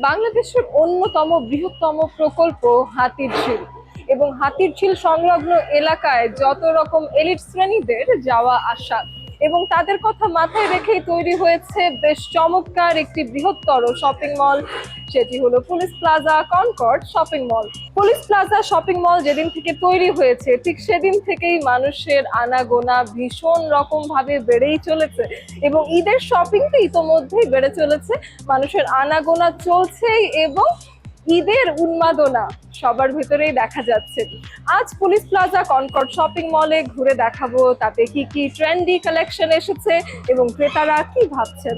বাংলাদেশের অন্যতম বৃহত্তম প্রকল্প হাতিরঝিল এবং হাতিরঝিল সংলগ্ন এলাকায় যত রকম এলিট শ্রেণীদের যাওয়া আসা এবং তাদের কথা মাথায় রেখেই তৈরি হয়েছে বেশ চমৎকার একটি বৃহত্তর শপিং মল। সেটি হলো police plaza Concorde shopping mall. Police plaza shopping mall যেদিন থেকে তৈরি হয়েছে ঠিক সেদিন থেকেই মানুষের আনাগোনা ভীষণ রকম ভাবে বেড়েই চলেছে এবং ঈদের শপিং তো ইতোমধ্যেই বেড়ে চলেছে, মানুষের আনাগোনা চলছেই এবং ঈদের উন্মাদনা সবার ভিতরেই দেখা যাচ্ছে। আজ পুলিশ প্লাজা কনকর্ড শপিং মলে ঘুরে দেখাবো তাতে কি কি ট্রেন্ডি কালেকশন এসেছে এবং ক্রেতারা কি ভাবছেন।